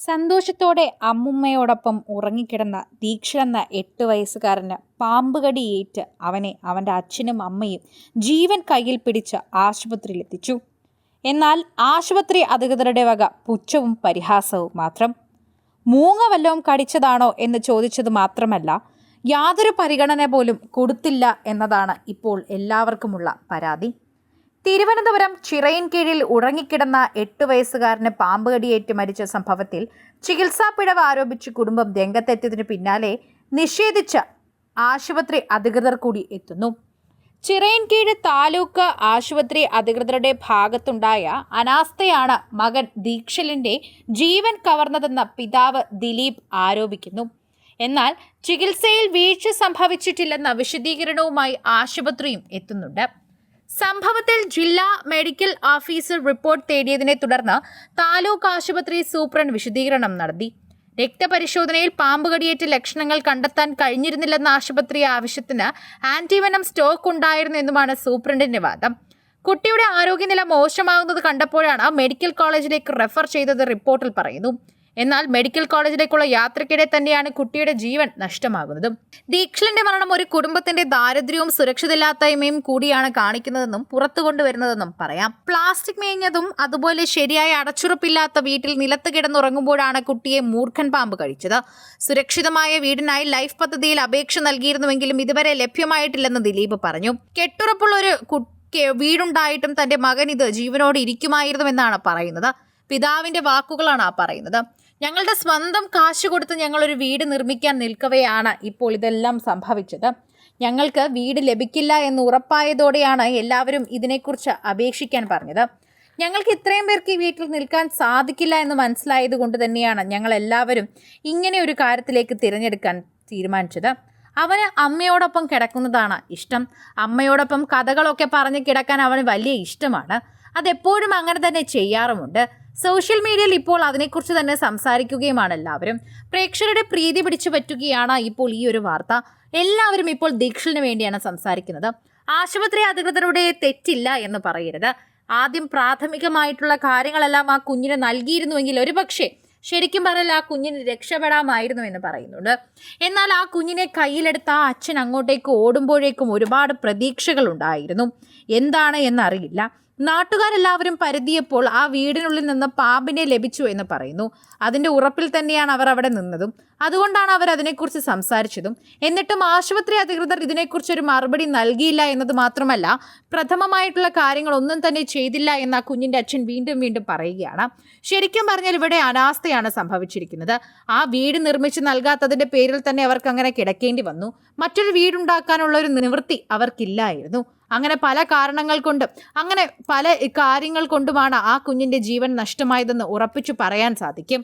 സന്തോഷത്തോടെ അമ്മുമ്മയോടൊപ്പം ഉറങ്ങിക്കിടന്ന ദീക്ഷ എന്ന 8 വയസ്സുകാരന് പാമ്പുകടിയേറ്റ് അവനെ അവൻ്റെ അച്ഛനും അമ്മയും ജീവൻ കയ്യിൽ പിടിച്ച് ആശുപത്രിയിലെത്തിച്ചു. എന്നാൽ ആശുപത്രി അധികൃതരുടെ വക പുച്ഛവും പരിഹാസവും മാത്രം. മൂങ്ങ വല്ലതും കടിച്ചതാണോ എന്ന് ചോദിച്ചത് മാത്രമല്ല, യാതൊരു പരിഗണന പോലും കൊടുത്തില്ല എന്നതാണ് ഇപ്പോൾ എല്ലാവർക്കുമുള്ള പരാതി. തിരുവനന്തപുരം ചിറയിൻകീഴിൽ ഉറങ്ങിക്കിടന്ന 8 വയസ്സുകാരന് പാമ്പുകടിയേറ്റ് മരിച്ച സംഭവത്തിൽ ചികിത്സാ പിഴവ് ആരോപിച്ച് കുടുംബം രംഗത്തെത്തിയതിനു പിന്നാലെ നിഷേധിച്ച ആശുപത്രി അധികൃതർ കൂടി എത്തുന്നു. ചിറയിൻകീഴ് താലൂക്ക് ആശുപത്രി അധികൃതരുടെ ഭാഗത്തുണ്ടായ അനാസ്ഥയാണ് മകൻ ദീക്ഷലിന്റെ ജീവൻ കവർന്നതെന്ന് പിതാവ് ദിലീപ് ആരോപിക്കുന്നു. എന്നാൽ ചികിത്സയിൽ വീഴ്ച സംഭവിച്ചിട്ടില്ലെന്ന വിശദീകരണവുമായി ആശുപത്രിയും എത്തുന്നുണ്ട്. സംഭവത്തിൽ ജില്ലാ മെഡിക്കൽ ഓഫീസർ റിപ്പോർട്ട് തേടിയതിനെ തുടർന്ന് താലൂക്ക് ആശുപത്രി സൂപ്രണ്ട് വിശദീകരണം നടത്തി. രക്തപരിശോധനയിൽ പാമ്പുകടിയേറ്റ ലക്ഷണങ്ങൾ കണ്ടെത്താൻ കഴിഞ്ഞിരുന്നില്ലെന്ന ആശുപത്രി ആവശ്യത്തിന് ആന്റിവെനം സ്റ്റോക്ക് ഉണ്ടായിരുന്നു എന്നുമാണ് സൂപ്രണ്ടിന്റെ വാദം. കുട്ടിയുടെ ആരോഗ്യനില മോശമാകുന്നത് കണ്ടപ്പോഴാണ് മെഡിക്കൽ കോളേജിലേക്ക് റെഫർ ചെയ്തത് റിപ്പോർട്ടിൽ പറയുന്നു. എന്നാൽ മെഡിക്കൽ കോളേജിലേക്കുള്ള യാത്രയ്ക്കിടെ തന്നെയാണ് കുട്ടിയുടെ ജീവൻ നഷ്ടമാകുന്നത്. ദീക്ഷലിന്റെ മരണം ഒരു കുടുംബത്തിന്റെ ദാരിദ്ര്യവും സുരക്ഷിതയില്ലായ്മയും കൂടിയാണ് കാണിക്കുന്നതെന്നും പുറത്തു കൊണ്ടുവരുന്നതെന്നും പറയാം. പ്ലാസ്റ്റിക് മേഞ്ഞതും അതുപോലെ ശരിയായ അടച്ചുറപ്പില്ലാത്ത വീട്ടിൽ നിലത്ത് കിടന്നുറങ്ങുമ്പോഴാണ് കുട്ടിയെ മൂർഖൻ പാമ്പ് കഴിച്ചത്. സുരക്ഷിതമായ വീടിനായി ലൈഫ് പദ്ധതിയിൽ അപേക്ഷ നൽകിയിരുന്നുവെങ്കിലും ഇതുവരെ ലഭ്യമായിട്ടില്ലെന്ന് ദിലീപ് പറഞ്ഞു. കെട്ടുറപ്പുള്ള ഒരു വീടുണ്ടായിട്ടും തന്റെ മകൻ ഇത് ജീവനോട് ഇരിക്കുമായിരുന്നുവെന്നാണ് പറയുന്നത്. പിതാവിന്റെ വാക്കുകളാണ് ആ പറയുന്നത്. ഞങ്ങളുടെ സ്വന്തം കാശ് കൊടുത്ത് ഞങ്ങളൊരു വീട് നിർമ്മിക്കാൻ നിൽക്കവെയാണ് ഇപ്പോൾ ഇതെല്ലാം സംഭവിച്ചത്. ഞങ്ങൾക്ക് വീട് ലഭിക്കില്ല എന്ന് ഉറപ്പായതോടെയാണ് എല്ലാവരും ഇതിനെക്കുറിച്ച് അപേക്ഷിക്കാൻ പറഞ്ഞത്. ഞങ്ങൾക്ക് ഇത്രയും പേർക്ക് ഈ വീട്ടിൽ നിൽക്കാൻ സാധിക്കില്ല എന്ന് മനസ്സിലായത് കൊണ്ട് തന്നെയാണ് ഞങ്ങൾ എല്ലാവരും ഇങ്ങനെ ഒരു കാര്യത്തിലേക്ക് തിരഞ്ഞെടുക്കാൻ തീരുമാനിച്ചത്. അവന് അമ്മയോടൊപ്പം കിടക്കുന്നതാണ് ഇഷ്ടം. അമ്മയോടൊപ്പം കഥകളൊക്കെ പറഞ്ഞ് കിടക്കാൻ അവന് വലിയ ഇഷ്ടമാണ്. അതെപ്പോഴും അങ്ങനെ തന്നെ ചെയ്യാറുമുണ്ട്. സോഷ്യൽ മീഡിയയിൽ ഇപ്പോൾ അതിനെക്കുറിച്ച് തന്നെ സംസാരിക്കുകയുമാണ് എല്ലാവരും. പ്രേക്ഷകരുടെ പ്രീതി പിടിച്ചു പറ്റുകയാണ് ഇപ്പോൾ ഈ ഒരു വാർത്ത. എല്ലാവരും ഇപ്പോൾ ദീക്ഷലിന് വേണ്ടിയാണ് സംസാരിക്കുന്നത്. ആശുപത്രി അധികൃതരുടെ തെറ്റില്ല എന്ന് പറയരുത്. ആദ്യം പ്രാഥമികമായിട്ടുള്ള കാര്യങ്ങളെല്ലാം ആ കുഞ്ഞിന് നൽകിയിരുന്നുവെങ്കിൽ ഒരുപക്ഷെ ശരിക്കും പറഞ്ഞാൽ ആ കുഞ്ഞിന് രക്ഷപ്പെടാമായിരുന്നു എന്ന് പറയുന്നുണ്ട്. എന്നാൽ ആ കുഞ്ഞിനെ കയ്യിലെടുത്ത ആ അച്ഛൻ അങ്ങോട്ടേക്ക് ഓടുമ്പോഴേക്കും ഒരുപാട് പ്രതീക്ഷകൾ ഉണ്ടായിരുന്നു. എന്താണ് എന്നറിയില്ല. നാട്ടുകാരെല്ലാവരും പരതിയപ്പോൾ ആ വീടിനുള്ളിൽ നിന്ന് പാമ്പിനെ ലഭിച്ചു എന്ന് പറയുന്നു. അതിൻ്റെ ഉറപ്പിൽ തന്നെയാണ് അവർ അവിടെ നിന്നതും. അതുകൊണ്ടാണ് അവർ അതിനെക്കുറിച്ച് സംസാരിച്ചതും. എന്നിട്ടും ആശുപത്രി അധികൃതർ ഇതിനെക്കുറിച്ചൊരു മറുപടി നൽകിയില്ല എന്നത് മാത്രമല്ല, പ്രഥമമായിട്ടുള്ള കാര്യങ്ങളൊന്നും തന്നെ ചെയ്തില്ല എന്ന് ആ കുഞ്ഞിൻ്റെ അച്ഛൻ വീണ്ടും വീണ്ടും പറയുകയാണ്. ശരിക്കും പറഞ്ഞാൽ ഇവിടെ അനാസ്ഥയാണ് സംഭവിച്ചിരിക്കുന്നത്. ആ വീട് നിർമ്മിച്ച് നൽകാത്തതിൻ്റെ പേരിൽ തന്നെ അവർക്ക് അങ്ങനെ കിടക്കേണ്ടി വന്നു. മറ്റൊരു വീടുണ്ടാക്കാനുള്ള ഒരു നിവൃത്തി അവർക്കില്ലായിരുന്നു. അങ്ങനെ പല കാരണങ്ങൾ കൊണ്ടും അങ്ങനെ പല കാര്യങ്ങൾ കൊണ്ടുമാണ് ആ കുഞ്ഞിൻ്റെ ജീവൻ നഷ്ടമായതെന്ന് ഉറപ്പിച്ചു പറയാൻ സാധിക്കും.